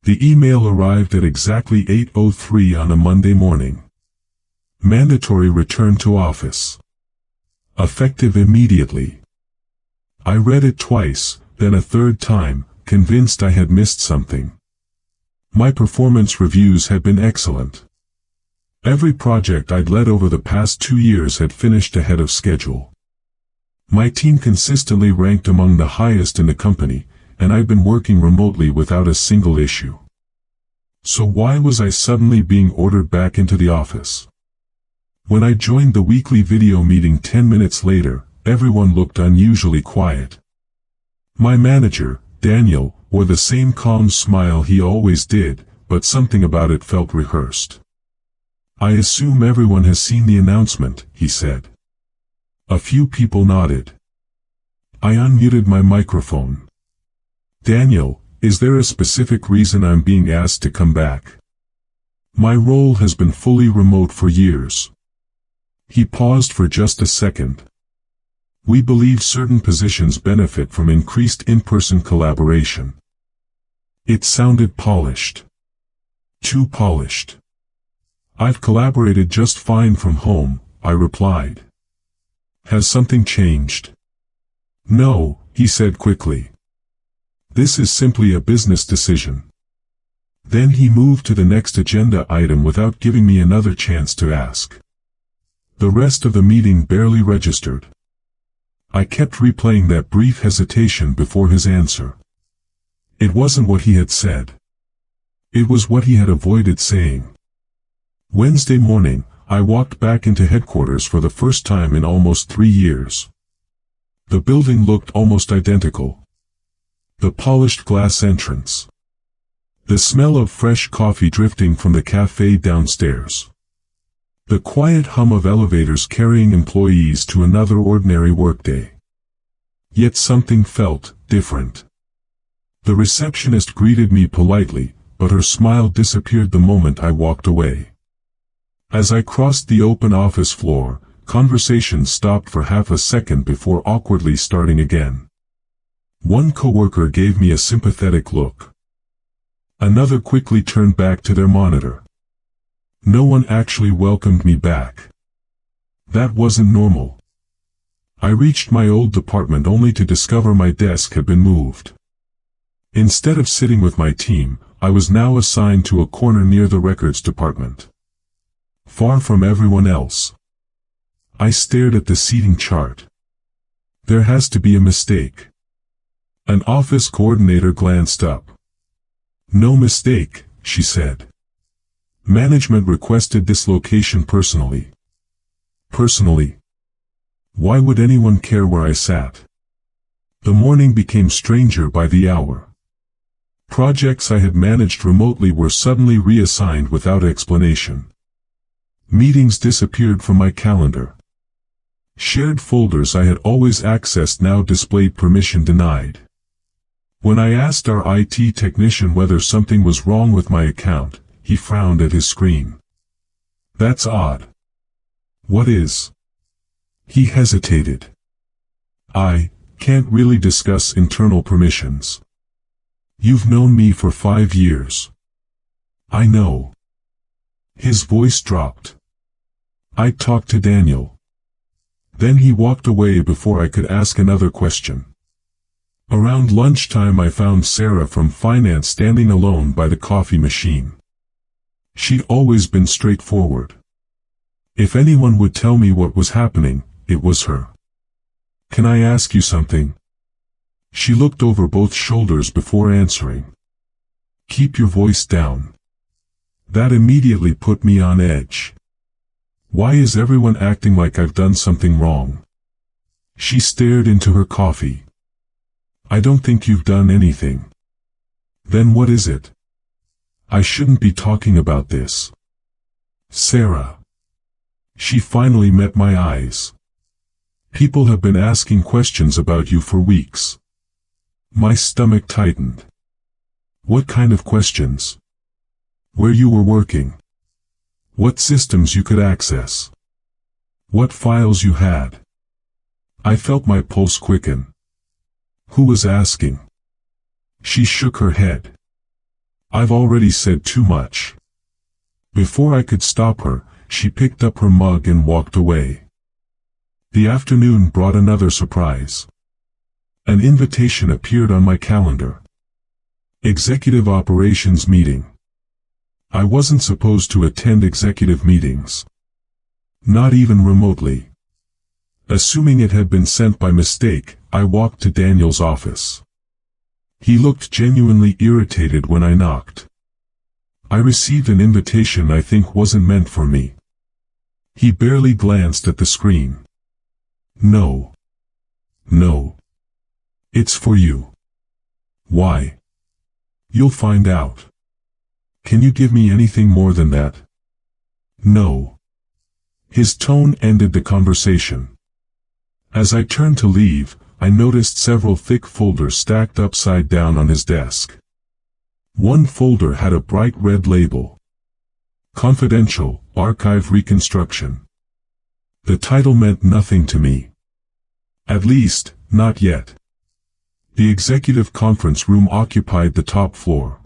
The email arrived at exactly 8:03 on a Monday morning. Mandatory return to office. Effective immediately. I read it twice, then a third time, convinced I had missed something. My performance reviews had been excellent. Every project I'd led over the past 2 years had finished ahead of schedule. My team consistently ranked among the highest in the company, and I'd been working remotely without a single issue. So why was I suddenly being ordered back into the office? When I joined the weekly video meeting 10 minutes later, everyone looked unusually quiet. My manager, Daniel, wore the same calm smile he always did, but something about it felt rehearsed. "I assume everyone has seen the announcement," he said. A few people nodded. I unmuted my microphone. "Daniel, is there a specific reason I'm being asked to come back? My role has been fully remote for years." He paused for just a second. "We believe certain positions benefit from increased in-person collaboration." It sounded polished. Too polished. "I've collaborated just fine from home," I replied. "Has something changed?" "No," he said quickly. "This is simply a business decision." Then he moved to the next agenda item without giving me another chance to ask. The rest of the meeting barely registered. I kept replaying that brief hesitation before his answer. It wasn't what he had said. It was what he had avoided saying. Wednesday morning, I walked back into headquarters for the first time in almost 3 years. The building looked almost identical. The polished glass entrance. The smell of fresh coffee drifting from the cafe downstairs. The quiet hum of elevators carrying employees to another ordinary workday. Yet something felt different. The receptionist greeted me politely, but her smile disappeared the moment I walked away. As I crossed the open office floor, conversation stopped for half a second before awkwardly starting again. One coworker gave me a sympathetic look. Another quickly turned back to their monitor. No one actually welcomed me back. That wasn't normal. I reached my old department only to discover my desk had been moved. Instead of sitting with my team, I was now assigned to a corner near the records department. Far from everyone else. I stared at the seating chart. There has to be a mistake. An office coordinator glanced up. "No mistake," she said. "Management requested this location personally." Personally? Why would anyone care where I sat? The morning became stranger by the hour. Projects I had managed remotely were suddenly reassigned without explanation. Meetings disappeared from my calendar. Shared folders I had always accessed now displayed permission denied. When I asked our IT technician whether something was wrong with my account, he frowned at his screen. "That's odd." "What is?" He hesitated. "I can't really discuss internal permissions." "You've known me for 5 years." "I know." His voice dropped. I talked to Daniel. Then he walked away before I could ask another question. Around lunchtime I found Sarah from finance standing alone by the coffee machine. She'd always been straightforward. If anyone would tell me what was happening, it was her. "Can I ask you something?" She looked over both shoulders before answering. "Keep your voice down." That immediately put me on edge. Why is everyone acting like I've done something wrong? She stared into her coffee. "I don't think you've done anything." "Then what is it?" "I shouldn't be talking about this." "Sarah." She finally met my eyes. "People have been asking questions about you for weeks." My stomach tightened. "What kind of questions?" "Where you were working. What systems you could access. What files you had." I felt my pulse quicken. "Who was asking?" She shook her head. I've already said too much. Before I could stop her, she picked up her mug and walked away. The afternoon brought another surprise. An invitation appeared on my calendar. Executive Operations Meeting. I wasn't supposed to attend executive meetings. Not even remotely. Assuming it had been sent by mistake, I walked to Daniel's office. He looked genuinely irritated when I knocked. I received an invitation I think wasn't meant for me. He barely glanced at the screen. No. No. It's for you. Why? You'll find out. Can you give me anything more than that? No. His tone ended the conversation. As I turned to leave, I noticed several thick folders stacked upside down on his desk. One folder had a bright red label. Confidential, Archive Reconstruction. The title meant nothing to me. At least, not yet. The executive conference room occupied the top floor.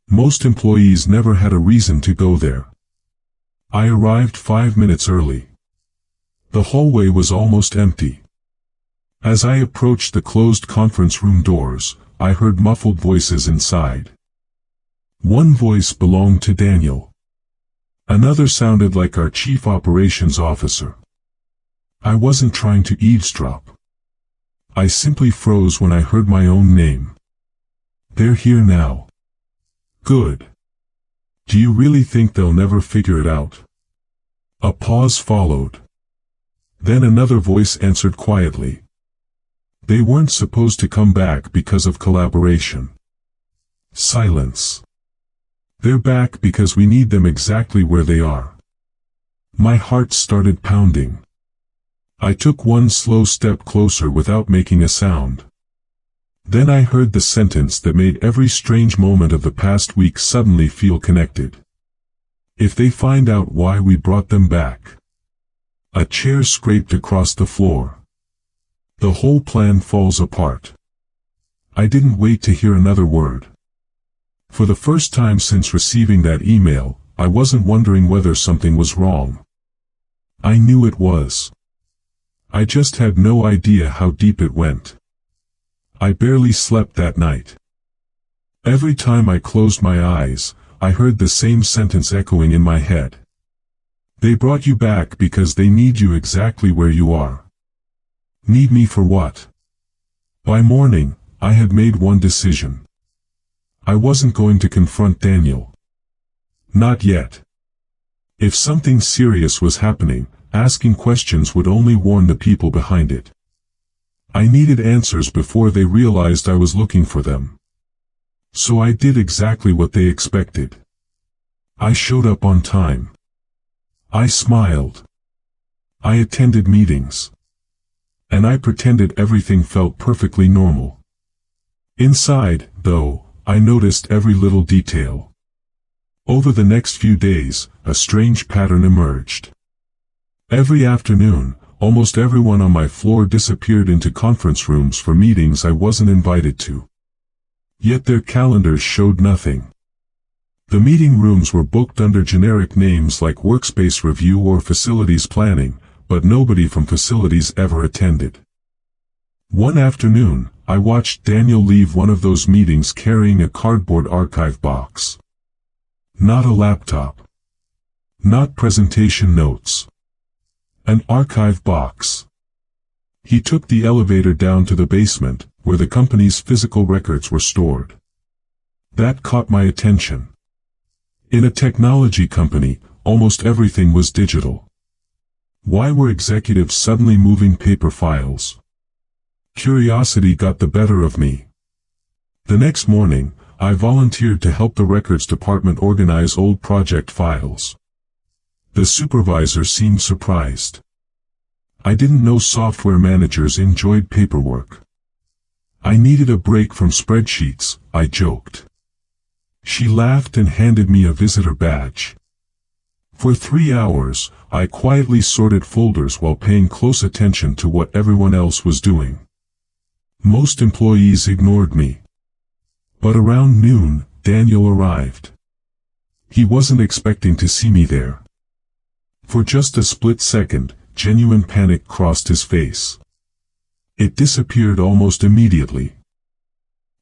Most employees never had a reason to go there. I arrived 5 minutes early. The hallway was almost empty. As I approached the closed conference room doors, I heard muffled voices inside. One voice belonged to Daniel. Another sounded like our chief operations officer. I wasn't trying to eavesdrop. I simply froze when I heard my own name. They're here now. Good. Do you really think they'll never figure it out? A pause followed. Then another voice answered quietly. They weren't supposed to come back because of collaboration. Silence. They're back because we need them exactly where they are. My heart started pounding. I took one slow step closer without making a sound. Then I heard the sentence that made every strange moment of the past week suddenly feel connected. If they find out why we brought them back. A chair scraped across the floor. The whole plan falls apart. I didn't wait to hear another word. For the first time since receiving that email, I wasn't wondering whether something was wrong. I knew it was. I just had no idea how deep it went. I barely slept that night. Every time I closed my eyes, I heard the same sentence echoing in my head. They brought you back because they need you exactly where you are. Need me for what? By morning, I had made one decision. I wasn't going to confront Daniel. Not yet. If something serious was happening, asking questions would only warn the people behind it. I needed answers before they realized I was looking for them. So I did exactly what they expected. I showed up on time. I smiled. I attended meetings. And I pretended everything felt perfectly normal. Inside, though, I noticed every little detail. Over the next few days, a strange pattern emerged. Every afternoon, almost everyone on my floor disappeared into conference rooms for meetings I wasn't invited to. Yet their calendars showed nothing. The meeting rooms were booked under generic names like Workspace Review or Facilities Planning, but nobody from facilities ever attended. One afternoon, I watched Daniel leave one of those meetings carrying a cardboard archive box. Not a laptop. Not presentation notes. An archive box. He took the elevator down to the basement, where the company's physical records were stored. That caught my attention. In a technology company, almost everything was digital. Why were executives suddenly moving paper files? Curiosity got the better of me. The next morning, I volunteered to help the records department organize old project files. The supervisor seemed surprised. I didn't know software managers enjoyed paperwork. I needed a break from spreadsheets, I joked. She laughed and handed me a visitor badge. For 3 hours, I quietly sorted folders while paying close attention to what everyone else was doing. Most employees ignored me. But around noon, Daniel arrived. He wasn't expecting to see me there. For just a split second, genuine panic crossed his face. It disappeared almost immediately.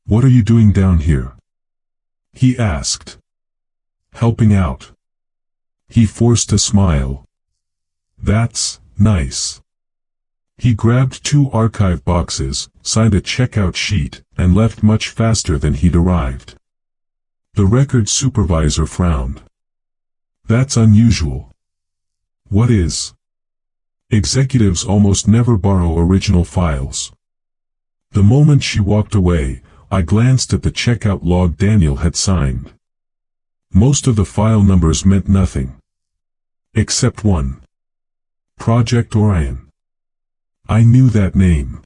"What are you doing down here?" he asked. "Helping out." He forced a smile. "That's nice." He grabbed 2 archive boxes, signed a checkout sheet, and left much faster than he'd arrived. The records supervisor frowned. "That's unusual." "What is?" "Executives almost never borrow original files." The moment she walked away, I glanced at the checkout log Daniel had signed. Most of the file numbers meant nothing. Except one. Project Orion. I knew that name.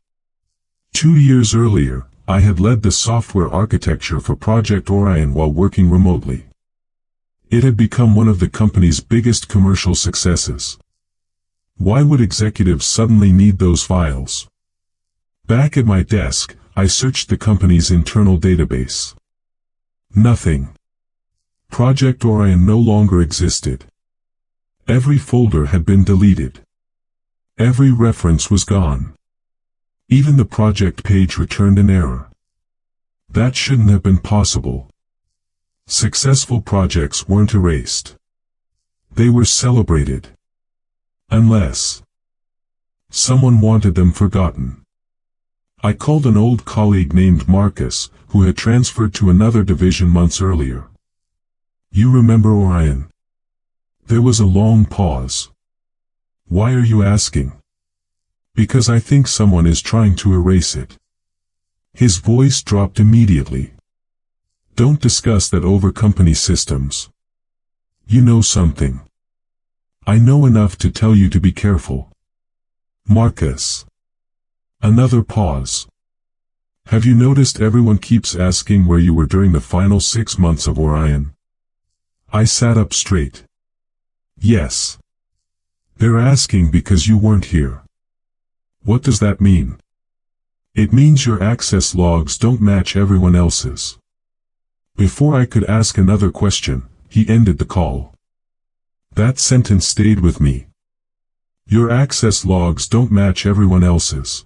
2 years earlier, I had led the software architecture for Project Orion while working remotely. It had become one of the company's biggest commercial successes. Why would executives suddenly need those files? Back at my desk, I searched the company's internal database. Nothing. Project Orion no longer existed. Every folder had been deleted. Every reference was gone. Even the project page returned an error. That shouldn't have been possible. Successful projects weren't erased. They were celebrated. Unless someone wanted them forgotten. I called an old colleague named Marcus, who had transferred to another division months earlier. "You remember Orion?" There was a long pause. "Why are you asking?" "Because I think someone is trying to erase it." His voice dropped immediately. "Don't discuss that over company systems. You know something." "I know enough to tell you to be careful." "Marcus." Another pause. "Have you noticed everyone keeps asking where you were during the final 6 months of Orion?" I sat up straight. "Yes. They're asking because you weren't here." "What does that mean?" "It means your access logs don't match everyone else's." Before I could ask another question, he ended the call. That sentence stayed with me. Your access logs don't match everyone else's.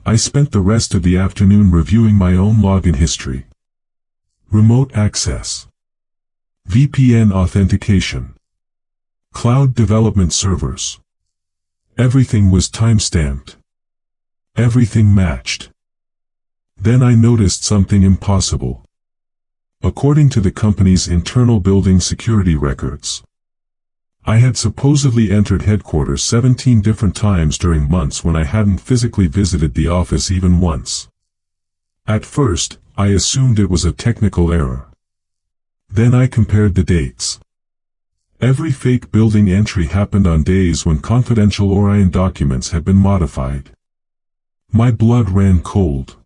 I spent the rest of the afternoon reviewing my own login history. Remote access. VPN authentication. Cloud development servers. Everything was time-stamped. Everything matched. Then I noticed something impossible. According to the company's internal building security records, I had supposedly entered headquarters 17 different times during months when I hadn't physically visited the office even once. At first, I assumed it was a technical error. Then I compared the dates. Every fake building entry happened on days when confidential Orion documents had been modified. My blood ran cold.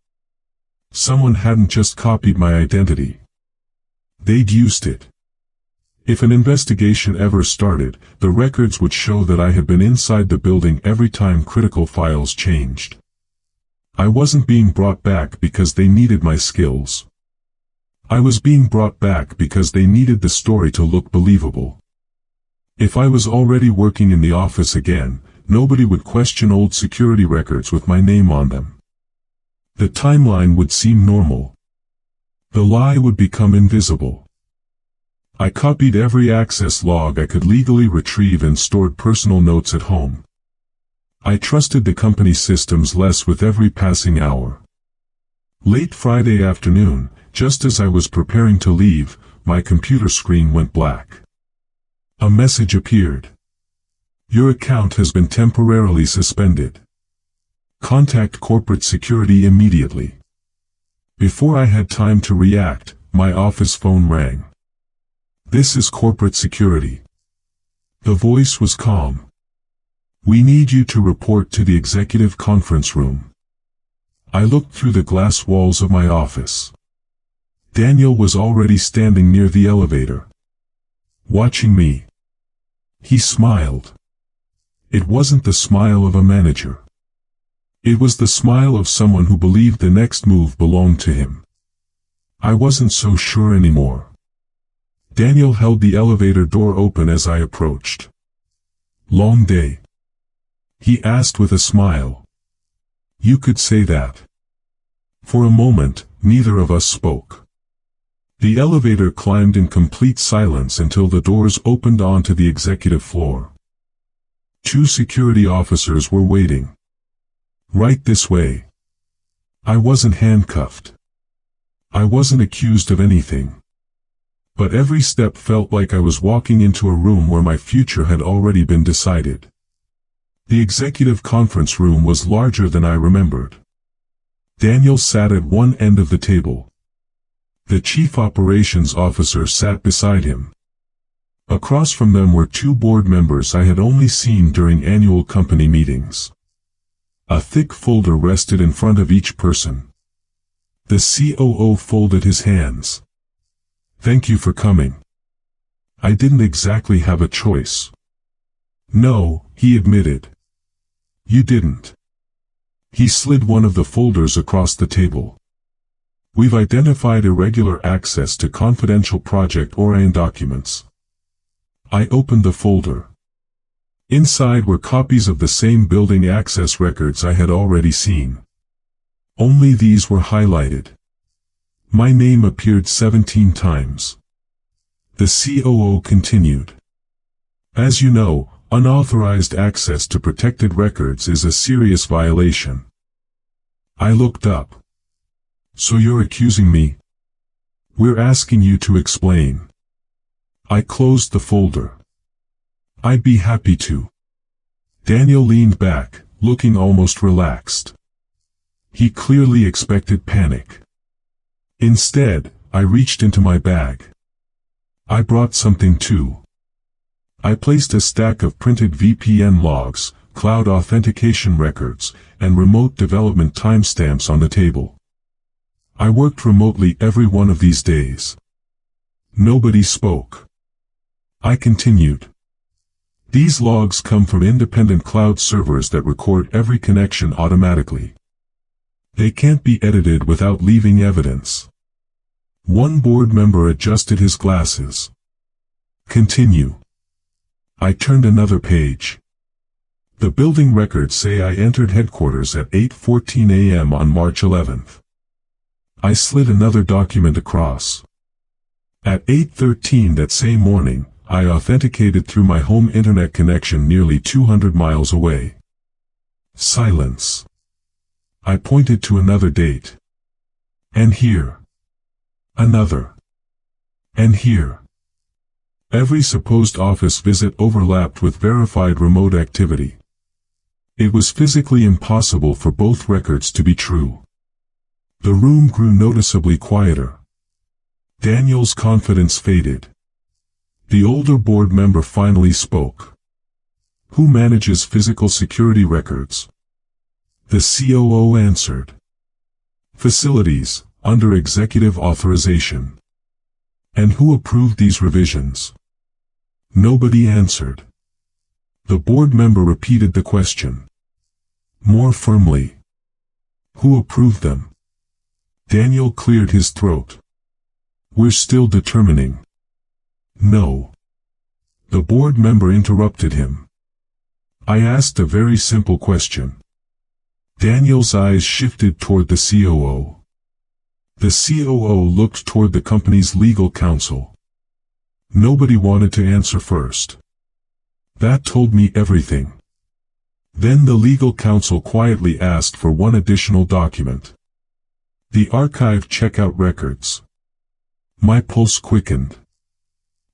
Someone hadn't just copied my identity. They'd used it. If an investigation ever started, the records would show that I had been inside the building every time critical files changed. I wasn't being brought back because they needed my skills. I was being brought back because they needed the story to look believable. If I was already working in the office again, nobody would question old security records with my name on them. The timeline would seem normal. The lie would become invisible. I copied every access log I could legally retrieve and stored personal notes at home. I trusted the company systems less with every passing hour. Late Friday afternoon, just as I was preparing to leave, my computer screen went black. A message appeared. Your account has been temporarily suspended. Contact corporate security immediately. Before I had time to react, my office phone rang. This is corporate security. The voice was calm. We need you to report to the executive conference room. I looked through the glass walls of my office. Daniel was already standing near the elevator, watching me. He smiled. It wasn't the smile of a manager. It was the smile of someone who believed the next move belonged to him. I wasn't so sure anymore. Daniel held the elevator door open as I approached. Long day? He asked with a smile. You could say that. For a moment, neither of us spoke. The elevator climbed in complete silence until the doors opened onto the executive floor. 2 security officers were waiting. Right this way. I wasn't handcuffed. I wasn't accused of anything. But every step felt like I was walking into a room where my future had already been decided. The executive conference room was larger than I remembered. Daniel sat at one end of the table. The chief operations officer sat beside him. Across from them were 2 board members I had only seen during annual company meetings. A thick folder rested in front of each person. The COO folded his hands. Thank you for coming. I didn't exactly have a choice. No, he admitted. You didn't. He slid one of the folders across the table. We've identified irregular access to confidential Project Orion documents. I opened the folder. Inside were copies of the same building access records I had already seen. Only these were highlighted. My name appeared 17 times. The COO continued. As you know, unauthorized access to protected records is a serious violation. I looked up. So you're accusing me? We're asking you to explain. I closed the folder. I'd be happy to. Daniel leaned back, looking almost relaxed. He clearly expected panic. Instead, I reached into my bag. I brought something too. I placed a stack of printed VPN logs, cloud authentication records, and remote development timestamps on the table. I worked remotely every one of these days. Nobody spoke. I continued. These logs come from independent cloud servers that record every connection automatically. They can't be edited without leaving evidence. One board member adjusted his glasses. Continue. I turned another page. The building records say I entered headquarters at 8:14 a.m. on March 11th. I slid another document across. At 8:13 that same morning, I authenticated through my home internet connection nearly 200 miles away. Silence. I pointed to another date. And here. Another. And here. Every supposed office visit overlapped with verified remote activity. It was physically impossible for both records to be true. The room grew noticeably quieter. Daniel's confidence faded. The older board member finally spoke. Who manages physical security records? The COO answered. Facilities, under executive authorization. And who approved these revisions? Nobody answered. The board member repeated the question. More firmly. Who approved them? Daniel cleared his throat. We're still determining. No. The board member interrupted him. I asked a very simple question. Daniel's eyes shifted toward the COO. The COO looked toward the company's legal counsel. Nobody wanted to answer first. That told me everything. Then the legal counsel quietly asked for one additional document. The archive checkout records. My pulse quickened.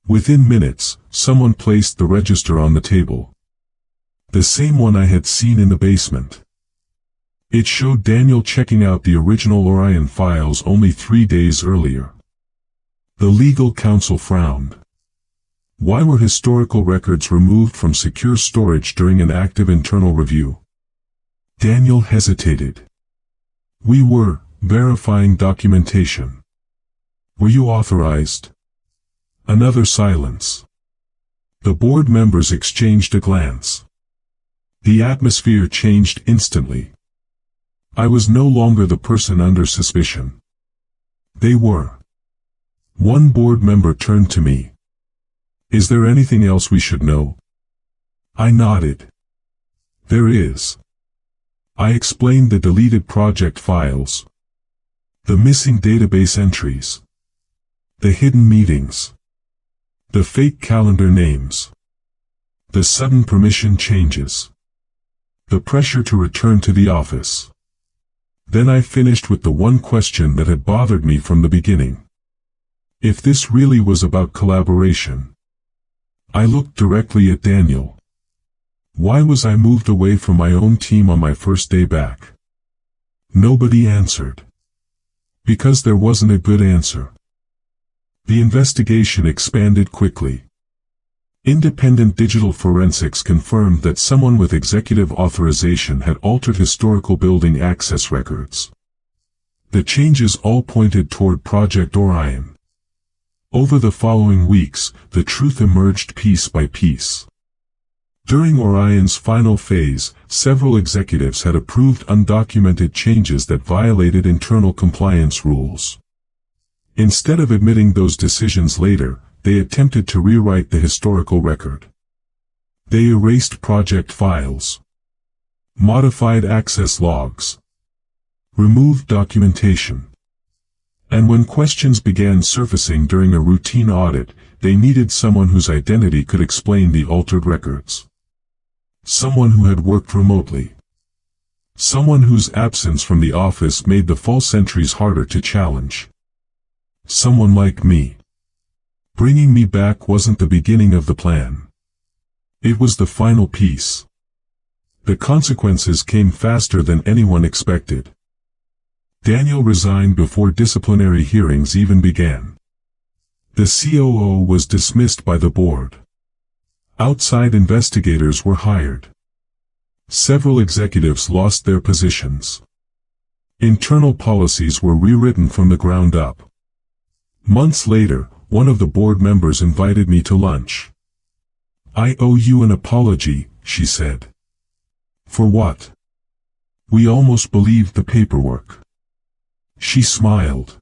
Within minutes, someone placed the register on the table. The same one I had seen in the basement. It showed Daniel checking out the original Orion files only 3 days earlier. The legal counsel frowned. Why were historical records removed from secure storage during an active internal review? Daniel hesitated. We were verifying documentation. Were you authorized? Another silence. The board members exchanged a glance. The atmosphere changed instantly. I was no longer the person under suspicion. They were. One board member turned to me. Is there anything else we should know? I nodded. There is. I explained the deleted project files, the missing database entries, the hidden meetings, the fake calendar names, the sudden permission changes, the pressure to return to the office. Then I finished with the one question that had bothered me from the beginning. If this really was about collaboration. I looked directly at Daniel. Why was I moved away from my own team on my first day back? Nobody answered. Because there wasn't a good answer. The investigation expanded quickly. Independent digital forensics confirmed that someone with executive authorization had altered historical building access records. The changes all pointed toward Project Orion. Over the following weeks, the truth emerged piece by piece. During Orion's final phase, several executives had approved undocumented changes that violated internal compliance rules. Instead of admitting those decisions later, they attempted to rewrite the historical record. They erased project files, modified access logs, removed documentation. And when questions began surfacing during a routine audit, they needed someone whose identity could explain the altered records. Someone who had worked remotely. Someone whose absence from the office made the false entries harder to challenge. Someone like me. Bringing me back wasn't the beginning of the plan. It was the final piece. The consequences came faster than anyone expected. Daniel resigned before disciplinary hearings even began. The COO was dismissed by the board. Outside investigators were hired. Several executives lost their positions. Internal policies were rewritten from the ground up. Months later, one of the board members invited me to lunch. I owe you an apology, she said. For what? We almost believed the paperwork. She smiled.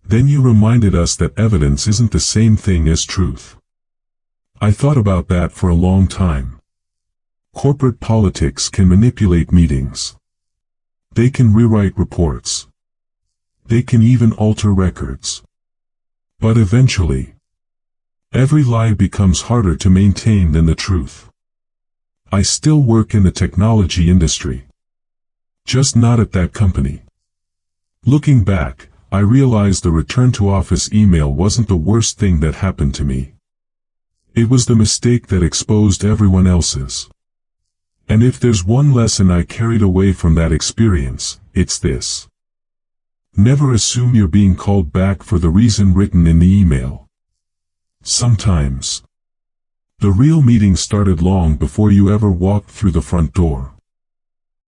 Then you reminded us that evidence isn't the same thing as truth. I thought about that for a long time. Corporate politics can manipulate meetings. They can rewrite reports. They can even alter records. But eventually, every lie becomes harder to maintain than the truth. I still work in the technology industry. Just not at that company. Looking back, I realized the return to office email wasn't the worst thing that happened to me. It was the mistake that exposed everyone else's. And if there's one lesson I carried away from that experience, it's this. Never assume you're being called back for the reason written in the email. Sometimes, the real meeting started long before you ever walked through the front door.